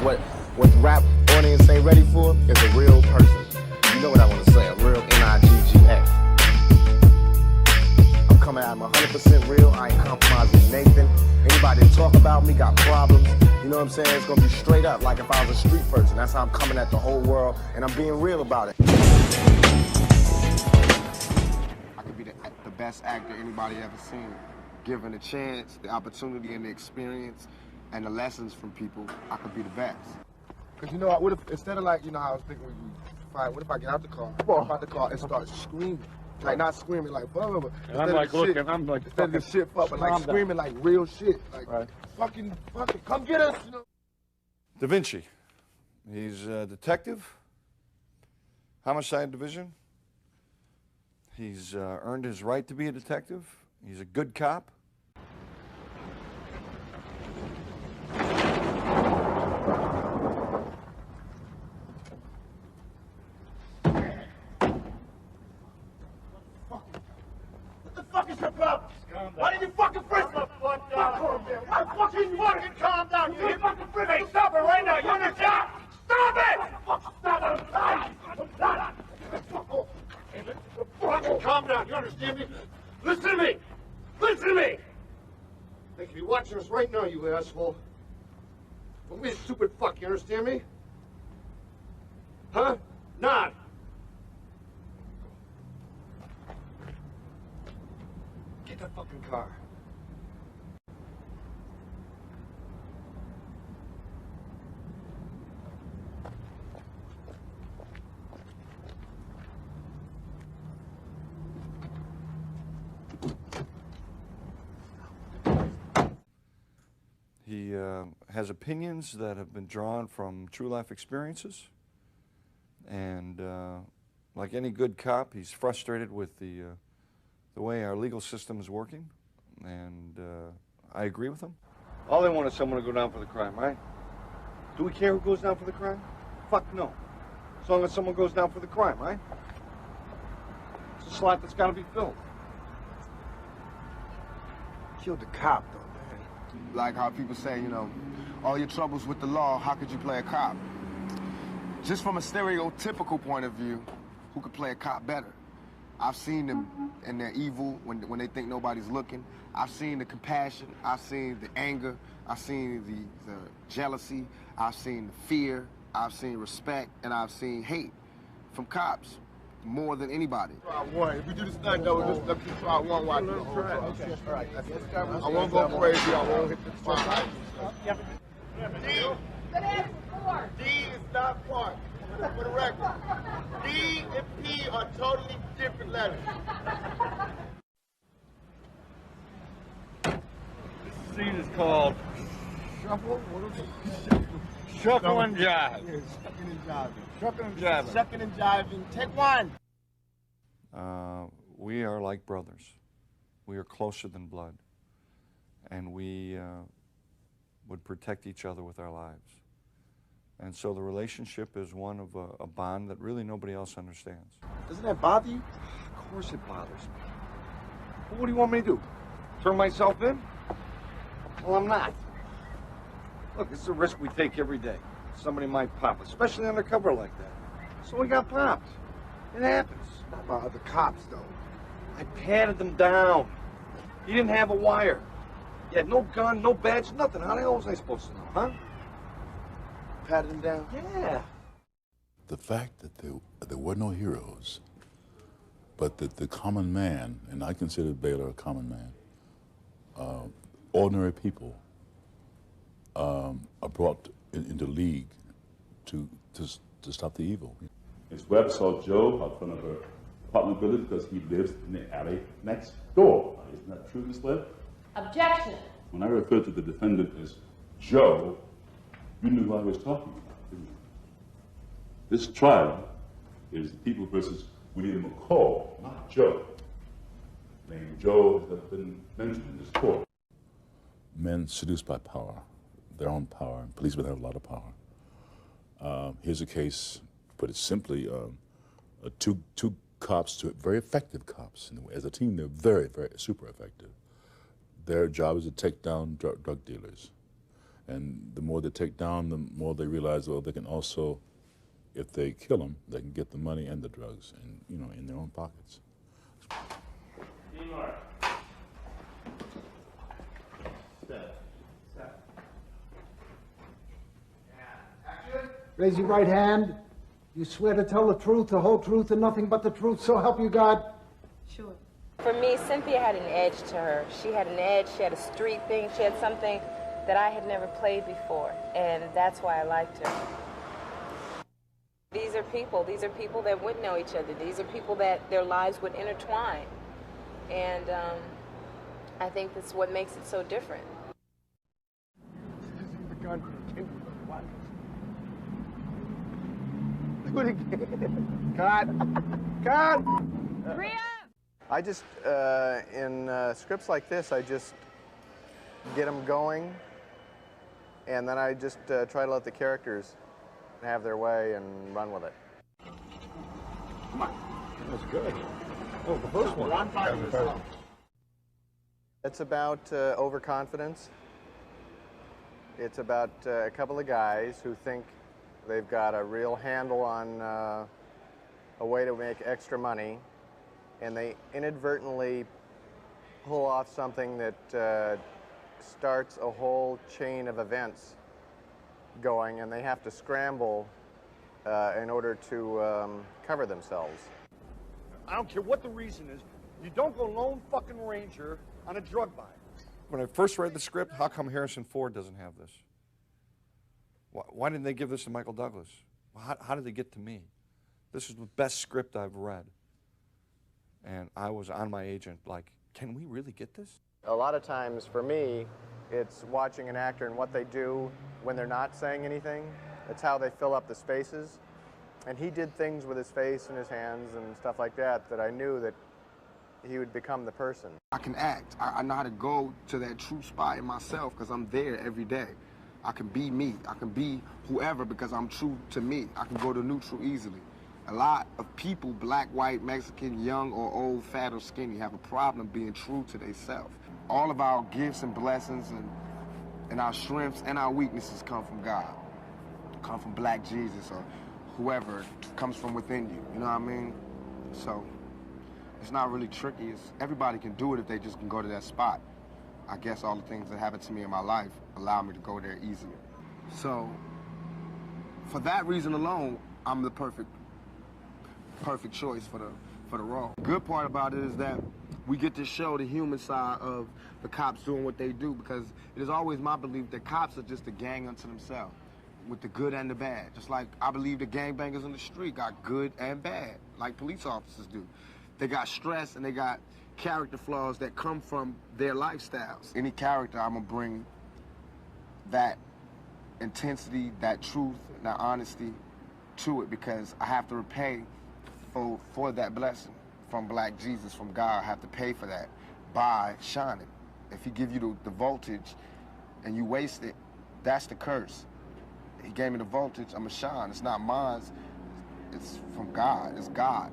what the rap audience ain't ready for is a real person. You know what I want to say, a real N-I-G-G-A. I'm coming at him 100% real. I ain't compromising Nathan. Anybody that talk about me got problems. You know what I'm saying? It's gonna be straight up, like if I was a street person. That's how I'm coming at the whole world, and I'm being real about it. I could be the best actor anybody ever seen. Given a chance, the opportunity, and the experience, and the lessons from people, I could be the best. Cause you know what? What if instead of like, you know, how I was thinking when you fight, what if I get out the car, and start screaming? Like not screaming like blah blah blah. And I'm like looking, I'm like instead of the shit fuck, but like screaming like real shit. Like fucking come get us, you know. Da Vinci. He's a detective. Homicide Division. He's earned his right to be a detective. He's a good cop. What the fuck is your problem? Why did you fucking frisk me? Why fucking calm down? You fucking frisk me. Hey, stop it right now. You're on your job. Stop it! Stop it! Fucking calm down. You understand me? Listen to me. Listen to me. They could be watching us right now, you asshole. Don't be a stupid fuck. You understand me? Huh? Nod. Get the fucking car. He has opinions that have been drawn from true life experiences. And like any good cop, he's frustrated with the way our legal system is working. And I agree with him. All they want is someone to go down for the crime, right? Do we care who goes down for the crime? Fuck no. As long as someone goes down for the crime, right? It's a slot that's got to be filled. Killed the cop though, man. Like how people say, you know, all your troubles with the law, how could you play a cop? Just from a stereotypical point of view, who could play a cop better? I've seen them in their evil when they think nobody's looking. I've seen the compassion. I've seen the anger. I've seen the jealousy. I've seen the fear. I've seen respect, and I've seen hate from cops more than anybody. Try one. If we do the stunt double, let's try one. Watch the whole time. Okay. All right. I won't go crazy. I won't hit the spot. D is not part. For the record, D and P are totally different letters. This scene is called Shuffle? What is it? Shuffle and Jive. Yeah, shucking and jiving. Shuffle and Jiving. Shucking and jiving. Take one. We are like brothers. We are closer than blood. And we would protect each other with our lives. And so the relationship is one of a bond that really nobody else understands. Doesn't that bother you? Of course it bothers me. Well, what do you want me to do? Turn myself in? Well, I'm not. Look, it's a risk we take every day. Somebody might pop, especially undercover like that. So we got popped. It happens. Not about other cops, though. I patted them down. He didn't have a wire. He had no gun, no badge, nothing. How the hell was I supposed to know, huh? Patted him down? Yeah. The fact that there were no heroes, but that the common man, and I consider Baylor a common man, ordinary people are brought into league to stop the evil. Miss Webb saw Joe out front of her apartment building because he lives in the alley next door. Isn't that true, Miss Webb? Objection. When I referred to the defendant as Joe, you knew who I was talking about, didn't you? This trial is People versus William McCall, not Joe. The name Joe has been mentioned in this court. Men seduced by power, their own power, and policemen have a lot of power. Here's a case, put it simply, two cops, two very effective cops. As a team, they're very, very super effective. Their job is to take down drug dealers. And the more they take down, the more they realize, well, they can also, if they kill them, they can get the money and the drugs, and you know, in their own pockets. Raise your right hand. You swear to tell the truth, the whole truth, and nothing but the truth, so help you God? Sure. For me, Cynthia had an edge to her. She had an edge, she had a street thing, she had something that I had never played before, and that's why I liked her. These are people that would know each other. These are people that their lives would intertwine. And I think that's what makes it so different. Do it again. Cut. Cut. I just, in scripts like this, I just get them going, and then I just try to let the characters have their way and run with it. Come on. That's good. Oh, the first one. It's about overconfidence. It's about a couple of guys who think they've got a real handle on a way to make extra money, and they inadvertently pull off something that starts a whole chain of events going, and they have to scramble in order to cover themselves. I don't care what the reason is. You don't go lone fucking ranger on a drug buy. When I first read the script, how come Harrison Ford doesn't have this? Why didn't they give this to Michael Douglas? How did they get to me? This is the best script I've read. And I was on my agent, like, can we really get this? A lot of times, for me, it's watching an actor and what they do when they're not saying anything. It's how they fill up the spaces. And he did things with his face and his hands and stuff like that that I knew that he would become the person. I can act. I know how to go to that true spot in myself because I'm there every day. I can be me. I can be whoever because I'm true to me. I can go to neutral easily. A lot of people, black, white, Mexican, young or old, fat or skinny, have a problem being true to themselves. All of our gifts and blessings and our strengths and our weaknesses come from God. Come from Black Jesus or whoever comes from within you. You know what I mean? So it's not really tricky. Everybody can do it if they just can go to that spot. I guess all the things that happened to me in my life allow me to go there easily. So for that reason alone, I'm the perfect choice for the role. The good part about it is that we get to show the human side of the cops doing what they do, because it is always my belief that cops are just a gang unto themselves, with the good and the bad. Just like I believe the gangbangers on the street got good and bad, like police officers do. They got stress and they got character flaws that come from their lifestyles. Any character, I'm gonna bring that intensity, that truth, that honesty to it, because I have to repay for that blessing from Black Jesus, from God. I have to pay for that by shining. If he give you the voltage and you waste it, that's the curse. He gave me the voltage, I'm gonna shine. It's not mine, it's from God, it's God.